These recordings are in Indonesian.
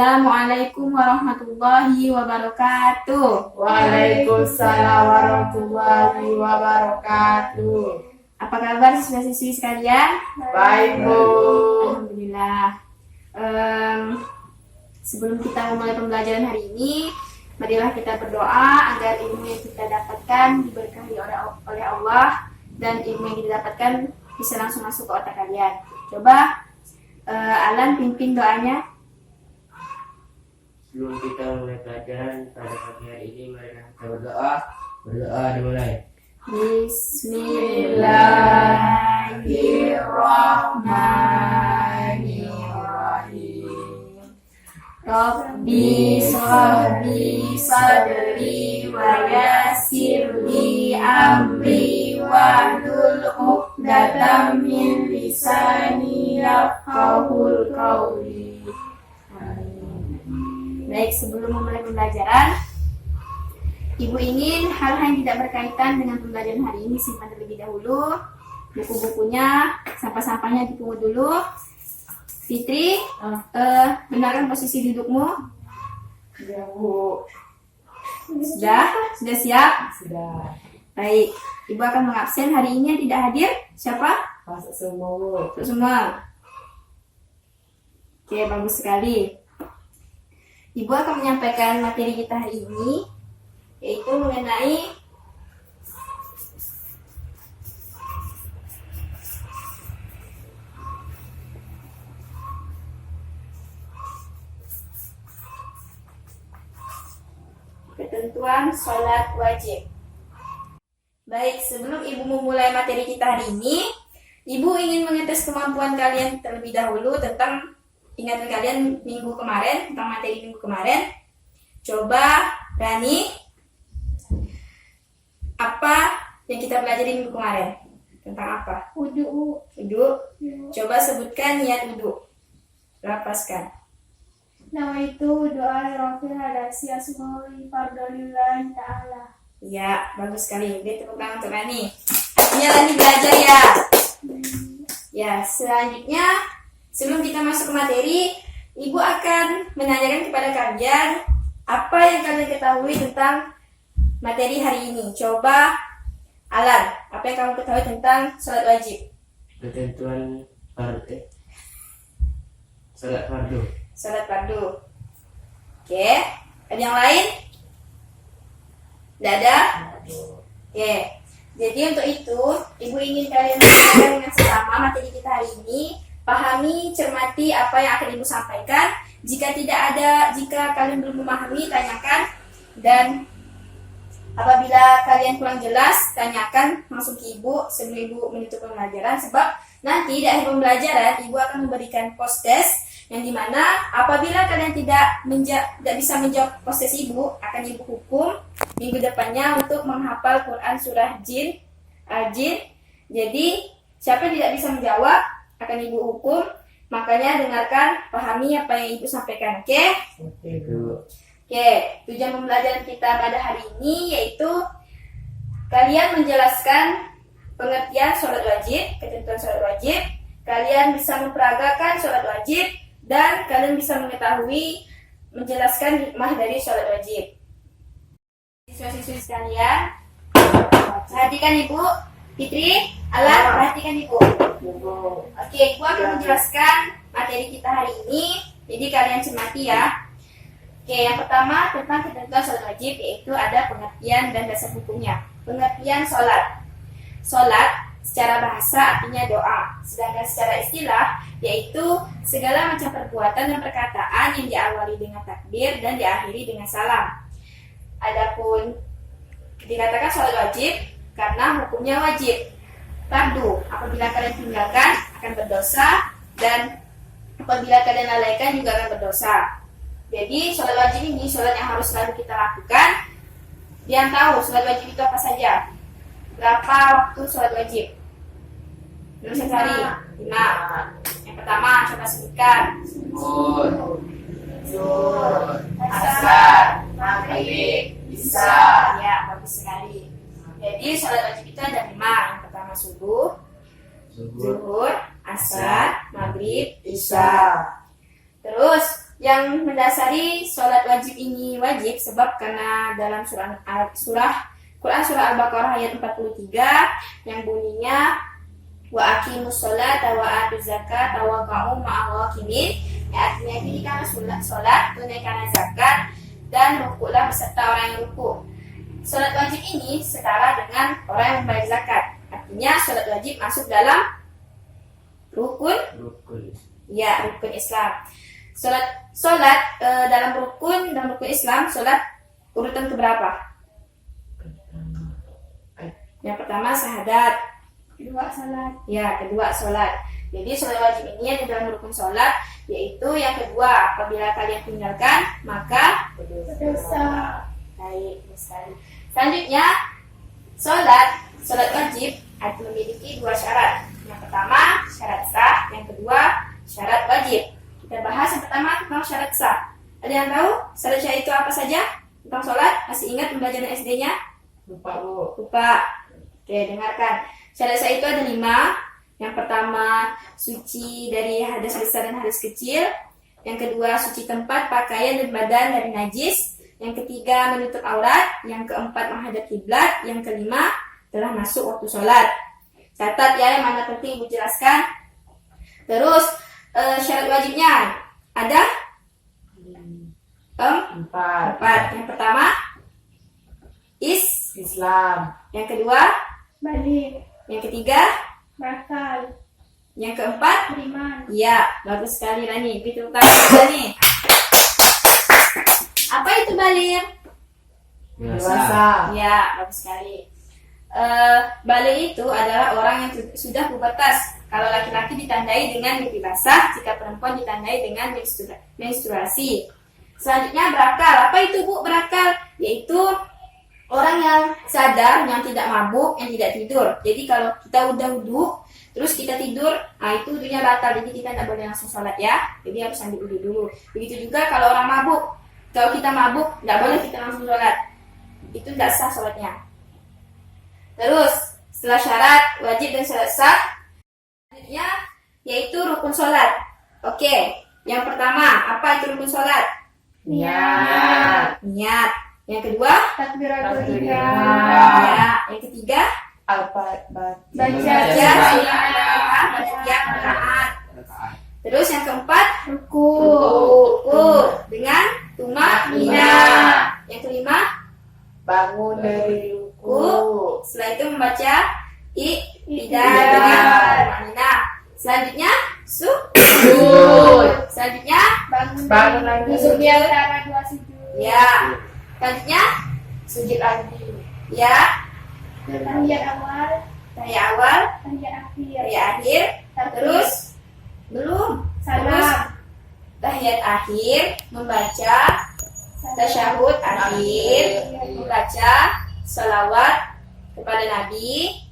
Assalamualaikum warahmatullahi wabarakatuh. Waalaikumsalam warahmatullahi wabarakatuh. Apa kabar siswa-siswi sekalian? Baik, Bu. Alhamdulillah. Sebelum kita memulai pembelajaran hari ini, marilah kita berdoa agar ilmu yang kita dapatkan diberkahi oleh Allah dan ilmu yang kita dapatkan bisa langsung masuk ke otak kalian. Coba Alan pimpin doanya. Sebelum kita mulai pelajaran pada pagi hari ini, mari kita berdoa. Berdoa dimulai. Bismillahirrahmanirrahim. Rabbi shrahli sadri wa yassirli amri wahlul 'uqdatam min lisani yafqahul qawli. Baik, sebelum memulai pembelajaran, Ibu ingin hal-hal yang tidak berkaitan dengan pembelajaran hari ini simpan terlebih dahulu. Buku-bukunya, sampah-sampahnya dipungut dulu. Fitri, benarkan posisi dudukmu? Ya, Bu. Sudah siap? Sudah. Baik, Ibu akan mengabsen hari ini yang tidak hadir. Siapa? Masuk semua, Bu. Untuk semua. Oke, bagus sekali. Ibu akan menyampaikan materi kita hari ini, yaitu mengenai ketentuan sholat wajib. Baik, sebelum Ibu memulai materi kita hari ini, Ibu ingin mengetes kemampuan kalian terlebih dahulu tentang ingatan kalian minggu kemarin, tentang materi minggu kemarin. Coba Rani, apa yang kita pelajari minggu kemarin? Tentang apa? Wudu. Coba sebutkan niat wudu. Lapaskan. Nama itu doa rafil hadasi asmaul fardolillahi ta'ala. Ya, bagus sekali. Beri tepuk tangan untuk Rani. Artinya Rani belajar ya. Ya, selanjutnya sebelum kita masuk ke materi, Ibu akan menanyakan kepada kalian apa yang kalian ketahui tentang materi hari ini. Coba Alan, apa yang kamu ketahui tentang sholat wajib? Ketentuan salat fardu. Sholat fardu. Oke, ada yang lain? Tidak ada? Oke, jadi untuk itu Ibu ingin kalian mendengarkan dengan sesama materi kita hari ini. Pahami, cermati apa yang akan Ibu sampaikan. Jika kalian belum memahami, tanyakan. Dan apabila kalian kurang jelas, tanyakan langsung ke Ibu sebelum Ibu menutup pembelajaran. Sebab nanti di akhir pembelajaran Ibu akan memberikan post test yang dimana apabila kalian tidak bisa menjawab post test Ibu, akan Ibu hukum minggu depannya untuk menghafal Quran surah Jin, Al-Jin. Jadi siapa yang tidak bisa menjawab akan Ibu hukum. Makanya dengarkan, pahami apa yang Ibu sampaikan. Oke? Oke, Bu. Oke, tujuan pembelajaran kita pada hari ini yaitu kalian menjelaskan pengertian sholat wajib, ketentuan sholat wajib. Kalian bisa memperagakan sholat wajib dan kalian bisa mengetahui menjelaskan hikmah dari sholat wajib. Siswa-siswi sekalian, perhatikan Ibu. Fitri, Alan, perhatikan Ibu. Oke, Ibu akan menjelaskan materi kita hari ini. Jadi kalian cermati ya. Oke, yang pertama tentang ketentuan sholat wajib, yaitu ada pengertian dan dasar hukumnya. Pengertian sholat. Sholat secara bahasa artinya doa, sedangkan secara istilah yaitu segala macam perbuatan dan perkataan yang diawali dengan takbir dan diakhiri dengan salam. Adapun dikatakan sholat wajib karena hukumnya wajib. Fardu, apabila kalian tinggalkan akan berdosa, dan apabila kalian lalaikan juga akan berdosa. Jadi sholat wajib ini sholat yang harus selalu kita lakukan. Yang tahu sholat wajib itu apa saja? Berapa waktu sholat wajib? Belum saya cari. 5. Yang pertama coba sebutkan. Zuhur, asar, maghrib, isya. Ya, bagus sekali. Jadi sholat wajib itu ada 5. Yang pertama subuh, zuhur, asar, maghrib, isya. Terus yang mendasari sholat wajib ini wajib sebab karena dalam Quran surah Al-Baqarah ayat 43 yang bunyinya wa aqimus sholata wa atuz zakata wa qa'u ma'al rakimin, artinya dirikanlah sholat, tunaikanlah zakat, dan rukuklah beserta orang yang rukuk. Sholat wajib ini setara dengan orang yang membayar zakat. Artinya sholat wajib masuk dalam rukun Islam. Sholat dalam rukun Islam, sholat urutan keberapa? Yang pertama syahadat, Kedua salat. ya kedua sholat. Jadi sholat wajib ini ada dalam rukun sholat, yaitu yang kedua, apabila kalian tinggalkan maka Berdosa. baik sekali. Selanjutnya sholat wajib ada memiliki dua syarat. Yang pertama syarat sah, yang kedua syarat wajib. Kita bahas yang pertama tentang syarat sah. Ada yang tahu syarat sah itu apa saja tentang sholat? Masih ingat pembelajaran SD-nya? Lupa, Bu. Lupa. Oke, dengarkan. Syarat sah itu ada 5. Yang pertama suci dari hadas besar dan hadas kecil. Yang kedua suci tempat, pakaian dan badan dari najis. Yang ketiga menutup aurat. Yang keempat menghadap kiblat. Yang kelima telah masuk waktu sholat. Catat ya, yang mana penting Ibu jelaskan. Terus syarat wajibnya ada 4. Yang pertama Islam. yang kedua, Balik. yang ketiga, Bakal. yang keempat. Beriman. Iya, bagus sekali Rani. Betul Rani. Apa itu balir? Dewasa. Ya, bagus sekali. Balir itu adalah orang yang sudah pubertas. Kalau laki-laki ditandai dengan mimpi basah, jika perempuan ditandai dengan menstruasi. Selanjutnya berakal. Apa itu Bu berakal? Yaitu orang yang sadar, yang tidak mabuk, yang tidak tidur. Jadi kalau kita udah wudhu, terus kita tidur, itu wudhunya batal. Jadi kita tidak boleh langsung sholat ya. Jadi harus ambil wudhu dulu. Begitu juga kalau orang mabuk. Kalau kita mabuk, tidak boleh kita langsung sholat. Itu tidak sah sholatnya. Terus, setelah syarat wajib dan syarat sah, selanjutnya yaitu rukun sholat. Oke, yang pertama, apa itu rukun sholat? Niat. Niat. Yang kedua, Takbiratul Takbiratul ihram. ya. Yang ketiga, Al-Fatihah. baca setiap rakaat. Terus yang keempat, Ruku. ruku dengan tumak nina. Yang kelima, Bangun dari ruku. setelah itu membaca iktidal Iktidal. dengan tumak nina. Selanjutnya, Sujud. selanjutnya, Bangun lagi. Duduk di antara dua sujud. ya. Selanjutnya, Sujud lagi. ya. Tahiyat awal. Tahiyat awal, Tahiyat akhir. tahiyat akhir, terus belum. Terus Salam. tahiyat akhir membaca tasyahud akhir, membaca salawat kepada Nabi,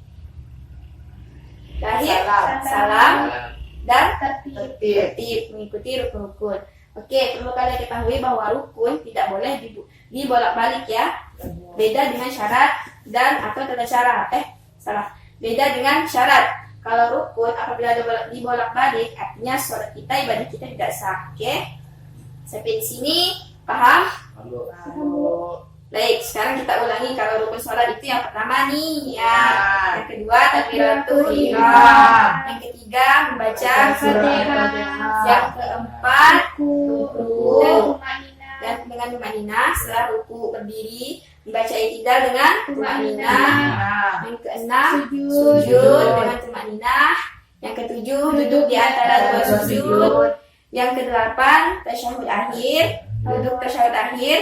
tahiyat salam, dan Tertib. tertib mengikuti rukun-rukun. Oke, perlu kalian ketahui bahwa rukun tidak boleh dibolak-balik ya. Beda dengan syarat dan atau tata cara. Beda dengan syarat. Kalau rukun apabila dibolak-balik artinya sholat kita, ibadah kita tidak sah. Oke? Sampai di sini paham? Baik, sekarang kita ulangi kalau rukun sholat itu yang pertama nih ya. Yang kedua takbiratul ihram. Yang ketiga membaca Fatihah. Yang keempat Ruku. ruku Tumanina. dan dengan tumanina. Setelah ruku berdiri membaca iktidal dengan tumanina. Yang keenam sujud dengan tumanina. Yang ketujuh duduk di antara dua sujud. Yang kedelapan tasyahud akhir, duduk tasyahud akhir.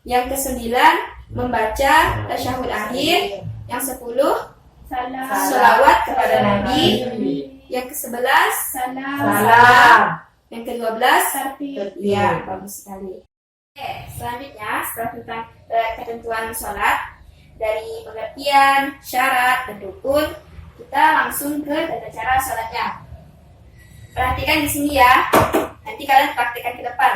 Yang kesembilan membaca tasyahud akhir. Yang 10 Salam. selawat kepada Nabi. Yang ke-11 Salam. Yang ke-12 Tertib. ya, bagus sekali. Oke, selanjutnya setelah tentang ketentuan sholat dari pengertian, syarat, dan rukun, kita langsung ke tata cara sholatnya. Perhatikan di sini ya, nanti kalian praktekkan ke depan.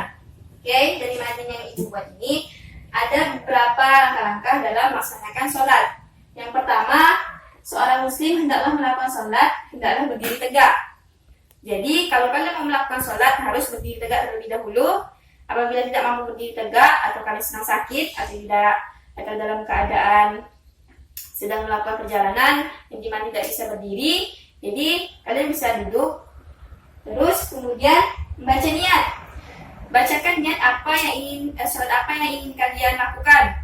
Oke, dari materi yang Ibu buat ini ada beberapa langkah-langkah dalam melaksanakan sholat. Yang pertama, seorang muslim hendaklah melakukan sholat, hendaklah berdiri tegak. Jadi kalau kalian mau melakukan sholat harus berdiri tegak terlebih dahulu. Apabila tidak mampu berdiri tegak atau kalian sedang sakit atau dalam keadaan sedang melakukan perjalanan yang dimana tidak bisa berdiri, jadi kalian bisa duduk. Terus kemudian membaca niat. Bacakan niat sholat apa yang ingin kalian lakukan.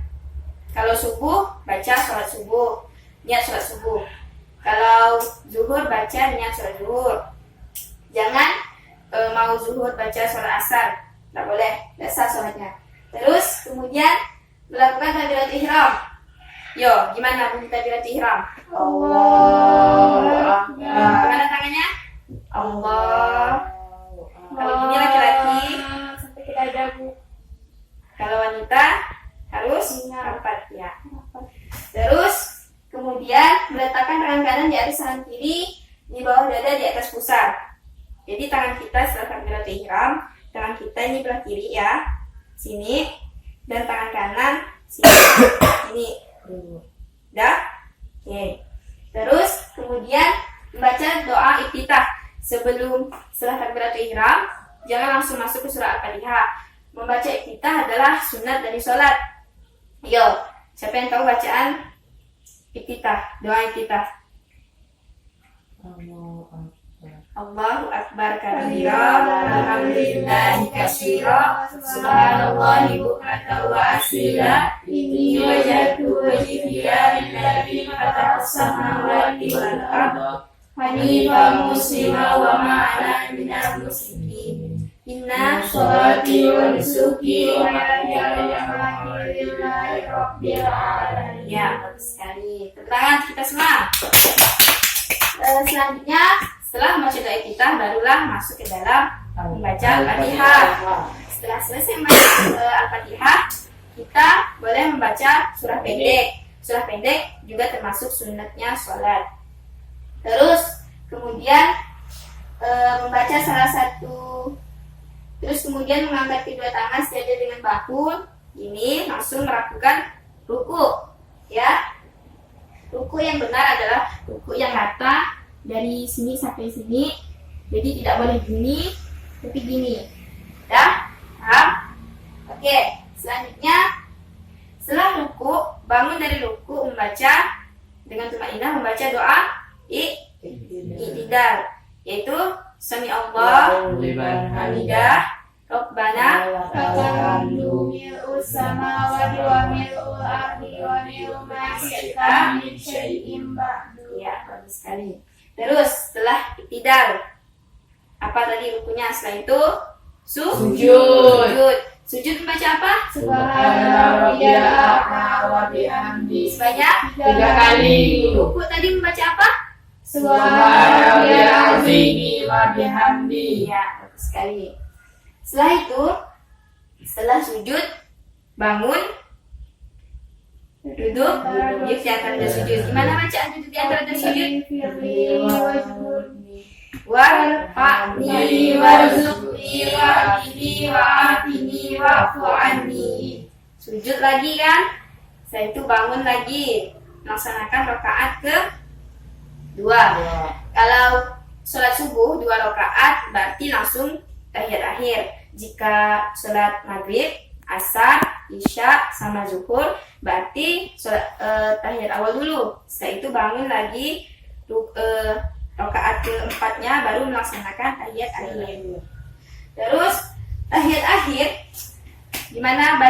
Kalau subuh, baca sholat subuh, niat sholat subuh. Kalau zuhur, baca niat sholat zuhur. Jangan mau zuhur baca sholat asar, tidak boleh, tidak sah sholatnya. Terus kemudian melakukan takbiratul ihram. Yo, gimana bunyi takbiratul ihram? Allahu Akbar. Gimana tangannya? Allah. Kalau gini laki-laki, Sampai tidak ada bu. kalau wanita harus rapat ya. Terus kemudian meletakkan tangan kanan di atas tangan kiri, di bawah dada, di atas pusar. Jadi tangan kita setelah takbiratul ihram, tangan kita ini belah kiri ya, sini, dan tangan kanan sini, ini. Dah? Oke. Terus kemudian membaca doa iftitah setelah takbiratul ihram, jangan langsung masuk ke surah Al-Fatihah. Membaca iftitah adalah sunat dari sholat. Yo, siapa yang tahu bacaan iftitah, doa iftitah? Allahu Akbar kabira, alhamdulillahi katsira, subhanallahi bukratan wa asila, inni wajhatu wajhiya lillazi fatara as-samawati wal arda, hanifan muslima wa ma ana minal musyrikin. Inna sholati wa nusuki wa mahyaya lillahi rabbil alamin. Ya, bagus sekali. Tepuk tangan kita semua. Selanjutnya setelah membaca doa kita barulah masuk ke dalam membaca Al-Fatihah. Setelah selesai membaca Al-Fatihah, kita boleh membaca surah pendek. Surah pendek juga termasuk sunatnya sholat. Terus kemudian membaca salah satu, terus kemudian mengangkat kedua tangan sejajar dengan bahu. Ini langsung melakukan ruku. Ya, ruku yang benar adalah ruku yang rata dari sini sampai sini, jadi tidak boleh gini, tapi gini. Dah? Paham? Oke, selanjutnya setelah ruku, bangun dari ruku membaca dengan tumainah, membaca doa i'tidal, yaitu sami Allah liman hamidah, Rabbana Fakalhamdu mil'u samawati wa mil'u ardi wa mil'u ma syi'ta min syai'in ba'du. Ya, bagus sekali. Terus setelah i'tidal, apa tadi rukunya? Setelah itu sujud. Sujud membaca apa? Subhanallah wa bihamdi. Sebanyak 3 kali. ruku tadi membaca apa? Subhanallah wa bihamdi. Ya, bagus sekali. Setelah itu, setelah sujud, bangun, duduk di antara dan sujud. Gimana bacaan duduk di antara dan sujud? Warfa'ni warzuqni wa'afini wa'afini wa'fu anni. Sujud lagi kan? Setelah itu bangun lagi, melaksanakan rakaat ke-2. Kalau sholat subuh 2 rakaat berarti langsung tahiyat akhir. Jika sholat maghrib, asar, isya, sama zuhur, berarti sholat tahiyat awal dulu. Setelah itu bangun lagi, rakaat ke-4-nya baru melaksanakan tahiyat akhir. Terus tahiyat akhir, gimana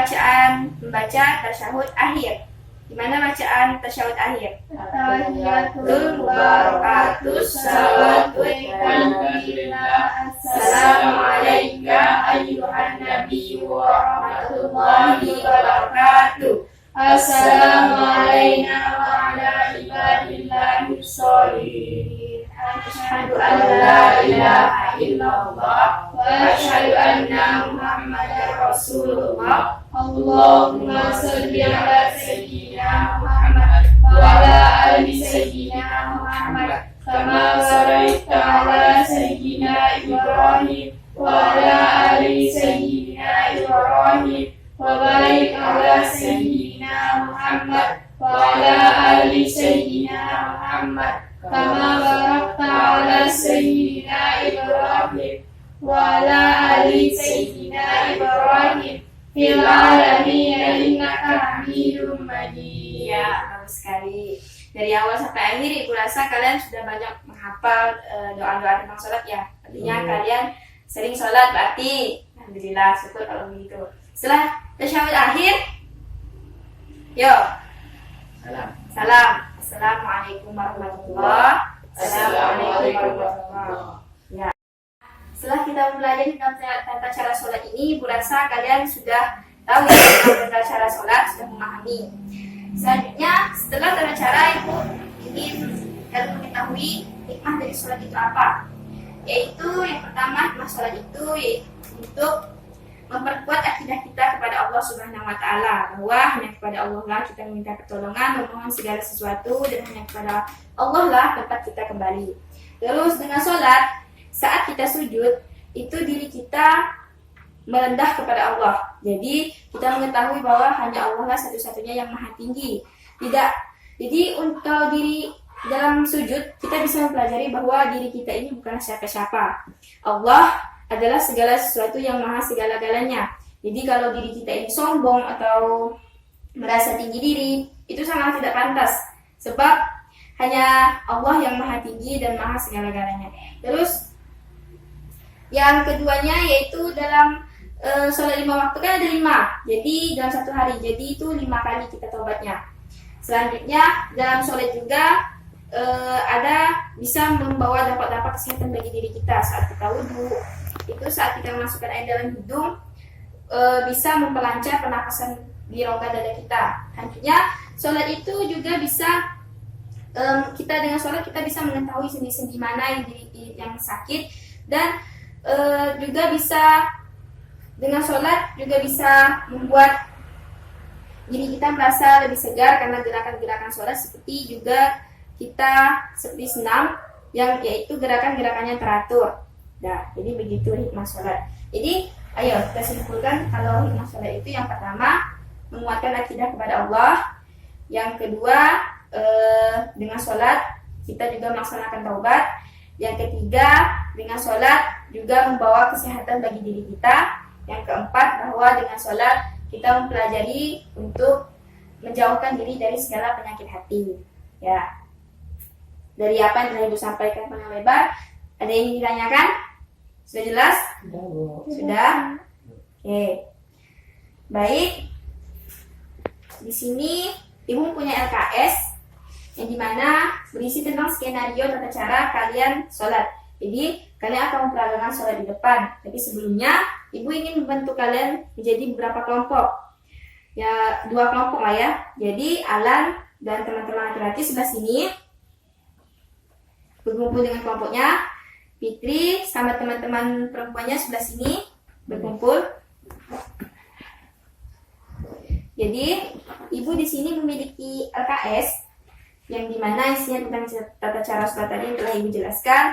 membaca tasyahud akhir? Gimana bacaan tasyahud akhir? Tahiyatul barakatus salatu alhamdulillah. Assalamu alayka ayyuhan nabiyyu wa rahmatullahi wa barakatuh. Assalamu alayna wa ala ibadillahi sholihin. Asyhadu an la ilaha illallah wa asyhadu anna Muhammadar Rasulullah. Allahumma salli ala sayyidina Muhammad wa ala ali sayyidina Muhammad kama sallaita ala sayyidina Ibrahim wa ala ali sayyidina Ibrahim wa barik ala sayyidina Muhammad wa ala ali sayyidina Muhammad kama barakta ala sayyidina Ibrahim وعلى آل سيدنا إبراهيم في العالمين إنك حميد مجيد. Iya, bagus sekali. Dari awal sampai akhir, Ibu rasa kalian sudah banyak menghafal doa-doa tentang sholat ya. Artinya kalian sering sholat berarti. Alhamdulillah, syukur kalau begitu. Setelah tasyahud akhir, yuk. Salam. Assalamualaikum warahmatullahi wabarakatuh. Assalamualaikum warahmatullahi. Ya. Setelah kita belajar tentang tata cara sholat ini, Ibu rasa kalian sudah tahu ya tentang tata cara sholat, sudah memahami. Selanjutnya, setelah tata cara, Ibu ingin kalian mengetahui hikmah dari sholat itu apa. Yaitu yang pertama, hikmah sholat itu yaitu untuk memperkuat akidah kita kepada Allah Subhanahu wa Ta'ala, bahwa hanya kepada Allah lah kita meminta pertolongan, memohon segala sesuatu, dan hanya kepada Allah lah tempat kita kembali. Terus dengan sholat, saat kita sujud, itu diri kita merendah kepada Allah. Jadi kita mengetahui bahwa hanya Allah lah satu-satunya yang maha tinggi. Jadi kalau diri dalam sujud, kita bisa mempelajari bahwa diri kita ini bukan siapa-siapa. Allah adalah segala sesuatu yang maha segala-galanya. Jadi kalau diri kita ini sombong atau merasa tinggi diri, itu sangat tidak pantas. Sebab hanya Allah yang maha tinggi dan maha segala-galanya. Terus yang keduanya yaitu dalam sholat 5 waktu kan ada 5. Jadi dalam satu hari, jadi itu 5 kali kita taubatnya. Selanjutnya dalam sholat juga ada bisa membawa dampak-dampak kesehatan bagi diri kita saat kita wudhu. Itu saat kita memasukkan air dalam hidung bisa memperlancar pernapasan di rongga dada kita. Artinya sholat itu juga bisa kita dengan sholat kita bisa mengetahui sendi-sendi mana yang sakit, dan juga bisa dengan sholat juga bisa membuat diri kita merasa lebih segar karena gerakan-gerakan sholat seperti juga kita seperti senam yang yaitu gerakan-gerakannya teratur. Nah, jadi begitu hikmah sholat. Jadi, ayo kita simpulkan kalau hikmah sholat itu yang pertama menguatkan akidah kepada Allah. Yang kedua, dengan sholat kita juga melaksanakan taubat. Yang ketiga, dengan sholat juga membawa kesehatan bagi diri kita. Yang keempat, bahwa dengan sholat kita mempelajari untuk menjauhkan diri dari segala penyakit hati. Ya, dari apa yang telah Ibu sampaikan panjang lebar, ada yang ingin ditanyakan? Sudah jelas? Sudah? Oke. Baik. Di sini Ibu punya LKS yang dimana berisi tentang skenario tata cara kalian sholat. Jadi kalian akan memperagakan sholat di depan. Tapi sebelumnya Ibu ingin membantu kalian menjadi beberapa kelompok. Ya, 2 kelompok lah ya. Jadi Alan dan teman-teman laki-laki sebelah sini berkumpul dengan kelompoknya. Fitri sama teman-teman perempuannya sebelah sini berkumpul. Jadi Ibu di sini memiliki LKS yang dimana isinya tentang tata cara sholat tadi yang telah Ibu jelaskan.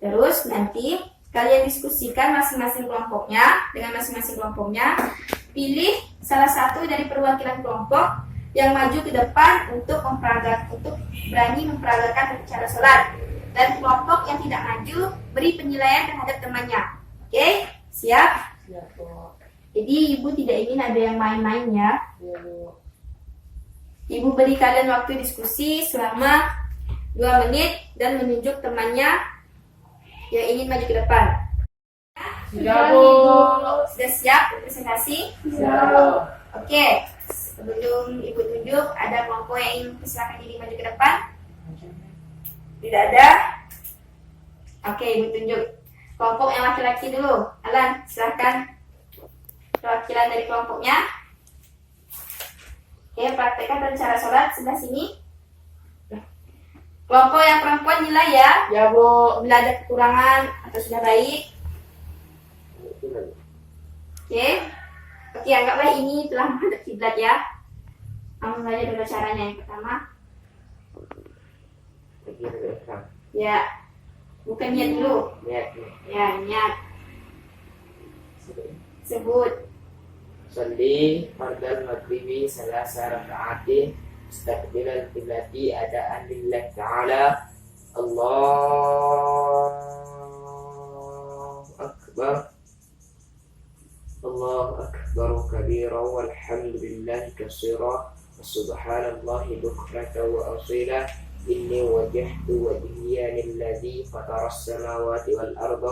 Terus nanti kalian diskusikan masing-masing kelompoknya dengan masing-masing kelompoknya. Pilih salah satu dari perwakilan kelompok yang maju ke depan untuk berani memperagakan tata cara sholat. Dan kelompok yang tidak maju beri penilaian terhadap temannya. Oke, siap? Siap, Bu. Jadi Ibu tidak ingin ada yang main-main ya. Iya, Bu. Ibu beri kalian waktu diskusi selama 2 menit dan menunjuk temannya yang ingin maju ke depan. Sudah, Bu. Sudah siap presentasi? Siap. Oke, sebelum Ibu tunjuk, ada kelompok yang ingin persilakan diri maju ke depan? Tidak ada? Oke, Ibu tunjuk. Kelompok yang laki-laki dulu. Alan, silahkan perwakilan dari kelompoknya. Oke, praktekkan tata cara sholat sebelah sini. Kelompok yang perempuan nilai ya. Ya, Bu. Bila ada kekurangan atau sudah baik. Oke, anggaplah ini telah menghadap kiblat ya. Langsung saja dulu caranya. Yang pertama, ya, bukan niat dulu. Ya, niat. Sebut. Salli fardal maghribi salasa raka'atin mustaqbilal qiblati adaan lillahi ta'ala. Allahu akbar. أكبر الله أكبر كبيرا والحمد لله كثيرا وسبحان الله بكرة وأصيلا إني وجهت وجهي للذي فطر السماوات والأرض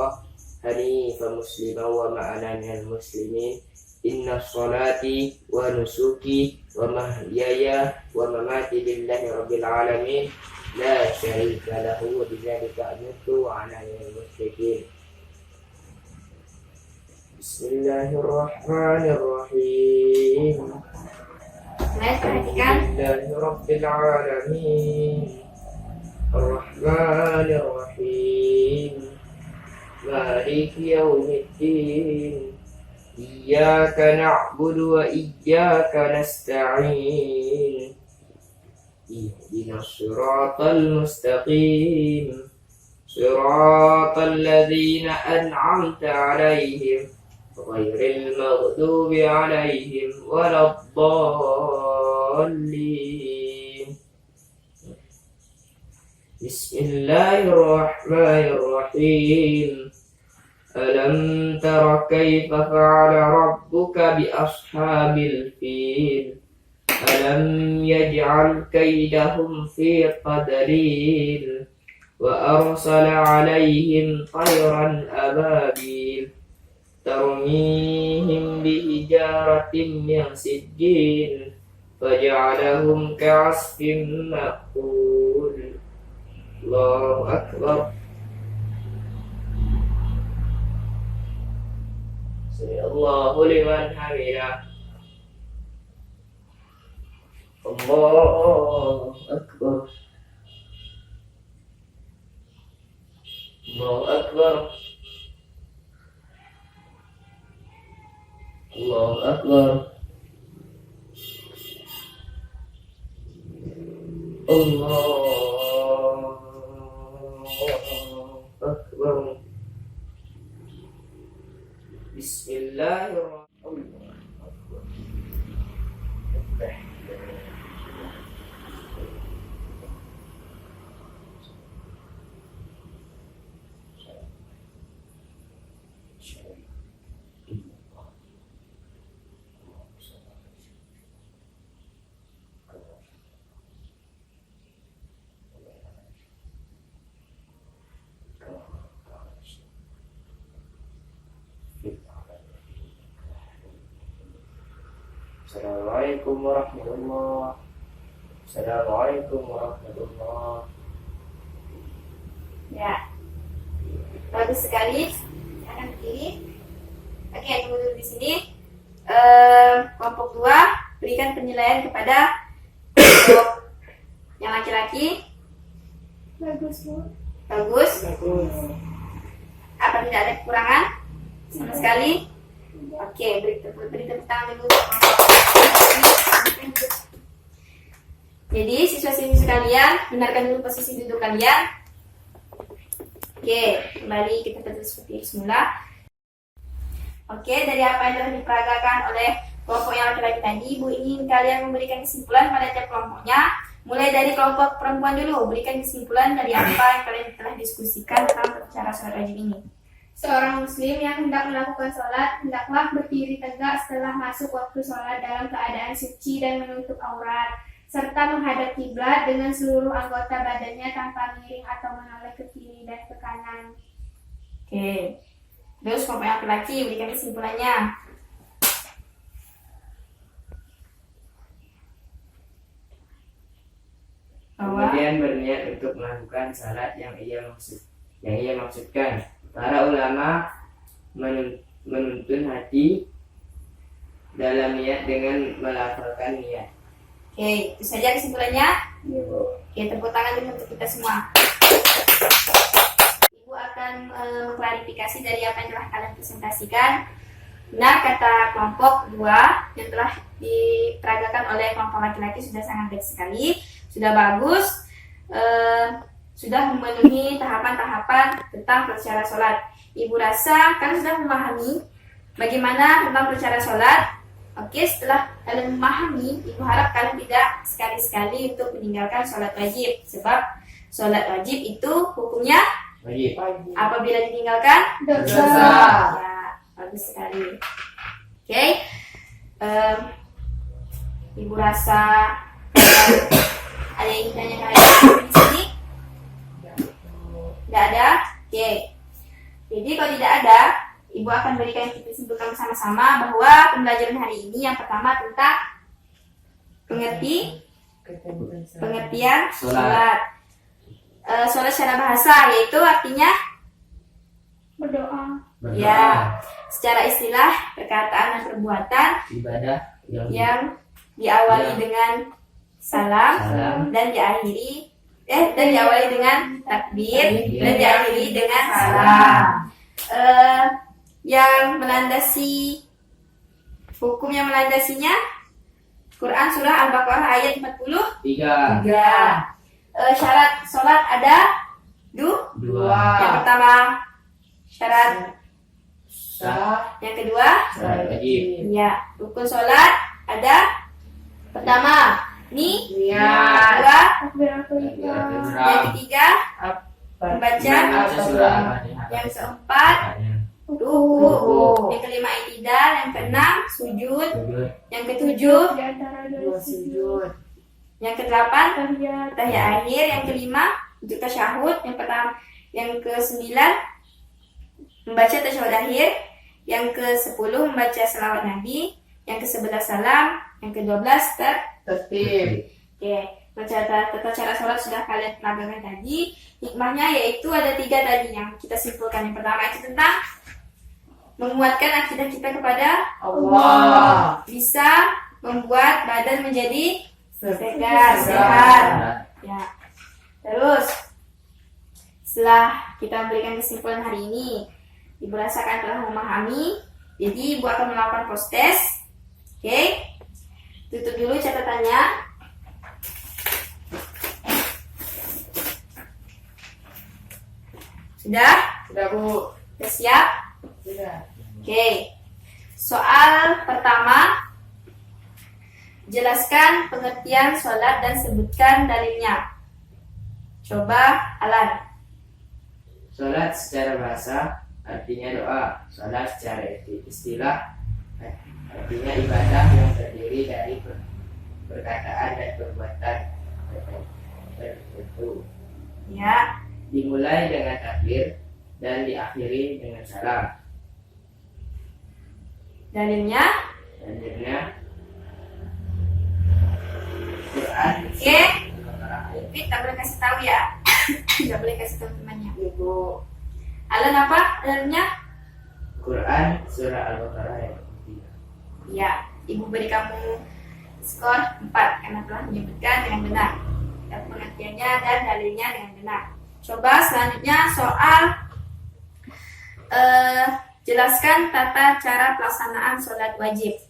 حنيفا مسلما وما أنا من المسلمين إن صلاتي ونسكي ومحياي ومماتي لله رب العالمين لا شريك له وبذلك أمرت وأنا من المشركين بسم الله الرحمن الرحيم Perhatikan. لله رب العالمين الرحمن الرحيم مالك يوم الدين إياك نعبد وإياك نستعين اهدنا الصراط المستقيم صراط الذين أنعمت عليهم غير المغضوب عليهم ولا الضالين بسم الله الرحمن الرحيم ألم تر كيف فعل ربك بأصحاب الفيل ألم يجعل كيدهم في تضليل وأرسل عليهم طيرا أبابيل ترميهم بحجارة من سجيل فجعلهم كعصف مأكول الله أكبر سمع الله لمن حمده الله أكبر الله أكبر الله أكبر الله أكبر بسم الله الرحمن الرحيم Assalamualaikum warahmatullahi Assalamualaikum warahmatullahi. Ya, bagus sekali. Akan berdiri. Oke, tunggu dulu di sini. Kelompok 2 berikan penilaian kepada kelompok yang laki-laki. Bagus, Bu. Bagus. Bagus. Apa tidak ada kekurangan sama sekali? Oke, beri tepuk tangan dulu. Jadi siswa-siswi sekalian, benarkan dulu posisi duduk kalian. Oke, kembali kita terus seperti semula. Oke, dari apa yang telah diperagakan oleh kelompok yang laki-laki tadi, Ibu ingin kalian memberikan kesimpulan pada tiap kelompoknya. Mulai dari kelompok perempuan dulu, berikan kesimpulan dari apa yang kalian telah diskusikan tentang cara sholat wajib ini. Seorang muslim yang hendak melakukan sholat, hendaklah berdiri tegak setelah masuk waktu sholat dalam keadaan suci dan menutup aurat, serta menghadap kiblat dengan seluruh anggota badannya tanpa miring atau menoleh ke kiri dan ke kanan. Oke, terus kelompok yang laki-laki berikan kesimpulannya. Kemudian berniat untuk melakukan salat yang ia maksudkan. Para ulama menuntun hati dalam niat dengan melafalkan niat. Oke, itu saja kesimpulannya. Oke, tepuk tangan dulu untuk kita semua. Ibu akan mengklarifikasi dari apa yang telah kalian presentasikan. Benar kata kelompok 2 yang telah diperagakan oleh kelompok laki-laki sudah sangat baik sekali, sudah bagus, sudah memenuhi tahapan-tahapan tentang percara sholat. Ibu rasa kalian sudah memahami bagaimana tentang percara sholat. Oke, setelah kalian memahami, ibu harap kalian tidak sekali-sekali untuk meninggalkan sholat wajib, sebab sholat wajib itu hukumnya Wajib. Wajib. Apabila ditinggalkan, Dosa. ya, bagus sekali. Oke, Ibu rasa ada yang tanya kalian di sini? Tidak ada? Oke. Jadi kalau tidak ada, Ibu akan berikan kita simpulkan bersama-sama bahwa pembelajaran hari ini yang pertama tentang pengertian sholat. Sholat secara bahasa yaitu artinya Berdoa. ya, secara istilah perkataan dan perbuatan Ibadah yang diawali dengan salam Salam. dan diawali dengan takbir dan diakhiri dengan salam. Yang melandasi hukum yang melandasinya Quran surah Al-Baqarah ayat 43. 3. Syarat sholat ada 2. 2. Yang pertama syarat, Sah. yang kedua Sholat wajib. ya, rukun sholat ada pertama niat, Niat. kedua Takbiratul ihram. yang ketiga membaca, Baca surah Al-Fatihah. yang keempat ruku, yang kelima i'tidal, yang keenam sujud, Sujud. yang ketujuh, Di antara Dua dua sujud. sujud. yang kedelapan Tahiyat. tahiyat akhir, yang kelima untuk tasyahud, yang pertama, yang kesembilan membaca tasyahud akhir, yang ke-10 membaca selawat Nabi, yang ke-11 salam, yang ke-12 Tertib. Oke, tata cara sholat sudah kalian pelajari tadi. Hikmahnya yaitu ada 3 tadi yang kita simpulkan. Yang pertama itu tentang menguatkan akidah kita kepada Allah. bisa membuat badan menjadi Segar. sehat. Ya. Terus setelah kita memberikan kesimpulan hari ini, Ibu rasakan telah memahami. Jadi Ibu akan melakukan post test. Oke. Tutup dulu catatannya. Sudah? Sudah, Bu. Sudah siap? Sudah. Oke. Soal pertama. Jelaskan pengertian sholat dan sebutkan dalilnya. Coba Alan. Sholat secara bahasa artinya doa. Sholat secara istilah artinya ibadah yang terdiri dari perkataan dan perbuatan tertentu. Ya. Dimulai dengan takbir dan diakhiri dengan salam. Dalilnya. Dalilnya Quran. Oke. Tapi tak boleh kasih tahu ya. Tidak boleh kasih tahu temannya. Ibu. Alan apa dalilnya? Quran surah Al-Baqarah ayat 3. Ya, Ibu beri kamu skor 4 karena telah menyebutkan dengan benar dan pengertiannya dan dalilnya dengan benar. Coba selanjutnya soal jelaskan tata cara pelaksanaan sholat wajib.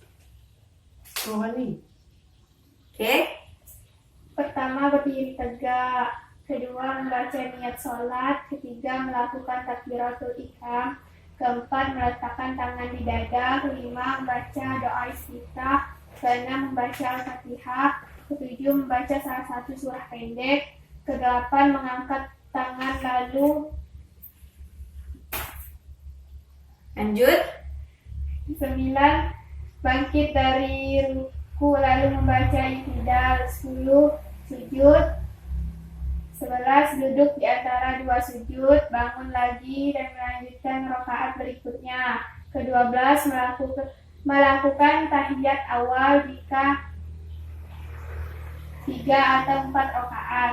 Oh, ini. Oke, Pertama, berdiri tegak. Kedua, membaca niat sholat. Ketiga, melakukan takbiratul ihram. Keempat, meletakkan tangan di dada. Kelima, membaca doa istiftah. Keenam, membaca Al-Fatihah. Ketujuh, membaca salah satu surah pendek. Kedelapan, mengangkat tangan lalu. lanjut. 9. Bangkit dari ruku lalu membaca i'tidal. 10. Sujud. 11. Duduk di antara 2 sujud, bangun lagi dan melanjutkan rakaat berikutnya. Ke-12. Melakukan tahiyat awal jika 3 atau 4 rakaat.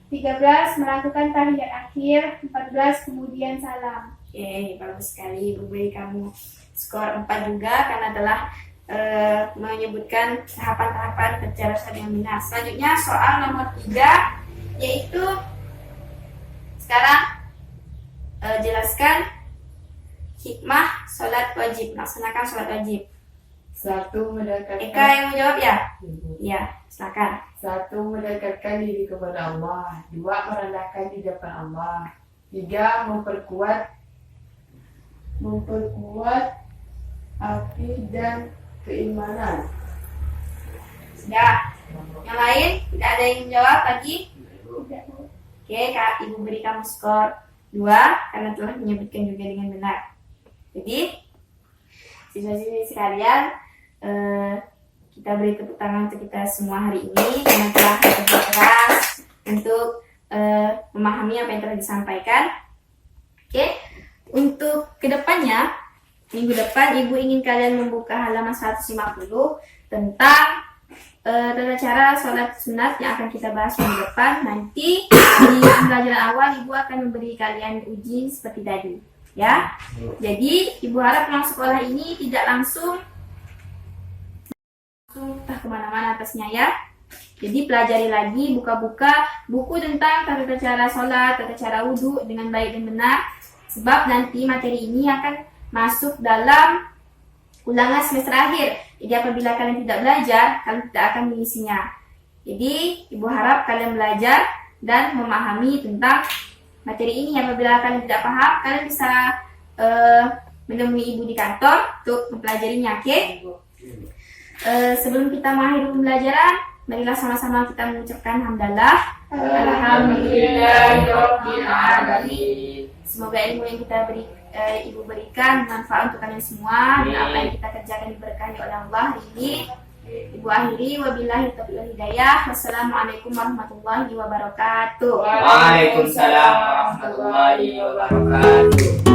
13. Melakukan tahiyat akhir. 14. Kemudian salam. Oke, bagus sekali. Ibu beri kamu skor 4 juga karena telah menyebutkan tahapan-tahapan cara sholat yang benar. Selanjutnya soal nomor 3, yaitu sekarang jelaskan hikmah sholat wajib, melaksanakan sholat wajib. 1. Mendekatkan. Eka yang menjawab ya? Ibu. Iya, silakan. 1. Mendekatkan diri kepada Allah. 2. Merendahkan di depan Allah. 3. Memperkuat hati dan keimanan. Sudah. Yang lain tidak ada yang menjawab lagi? Ibu. Oke, Kak, Ibu beri kamu skor 2 karena telah menyebutkan juga dengan benar. Jadi siswa-siswi sekalian, kita beri tepuk tangan untuk kita semua hari ini karena telah bekerja keras untuk memahami apa yang telah disampaikan. Oke, untuk kedepannya, minggu depan Ibu ingin kalian membuka halaman 150 tentang tata cara sholat sunat yang akan kita bahas minggu depan. Nanti di pembelajaran awal Ibu akan memberi kalian uji seperti tadi, ya. Jadi Ibu harap pulang sekolah ini tidak langsung entah kemana-mana atasnya, ya. Jadi pelajari lagi, buka-buka buku tentang tata cara sholat, tata cara wudhu dengan baik dan benar. Sebab nanti materi ini akan masuk dalam ulangan semester akhir. Jadi apabila kalian tidak belajar, kalian tidak akan mengisinya. Jadi Ibu harap kalian belajar dan memahami tentang materi ini. Apabila kalian tidak paham, kalian bisa menemui Ibu di kantor untuk mempelajarinya, oke? Sebelum kita mengakhiri pembelajaran, marilah sama-sama kita mengucapkan hamdalah. Alhamdulillahirabbil alamin. Semoga ilmu yang kita Ibu berikan bermanfaat untuk kalian semua, dan apa yang kita kerjakan diberkahi oleh Allah hari ini. Ibu akhiri, wabillahi taufiq wal hidayah. Wassalamualaikum warahmatullahi wabarakatuh. Waalaikumsalam warahmatullahi wabarakatuh.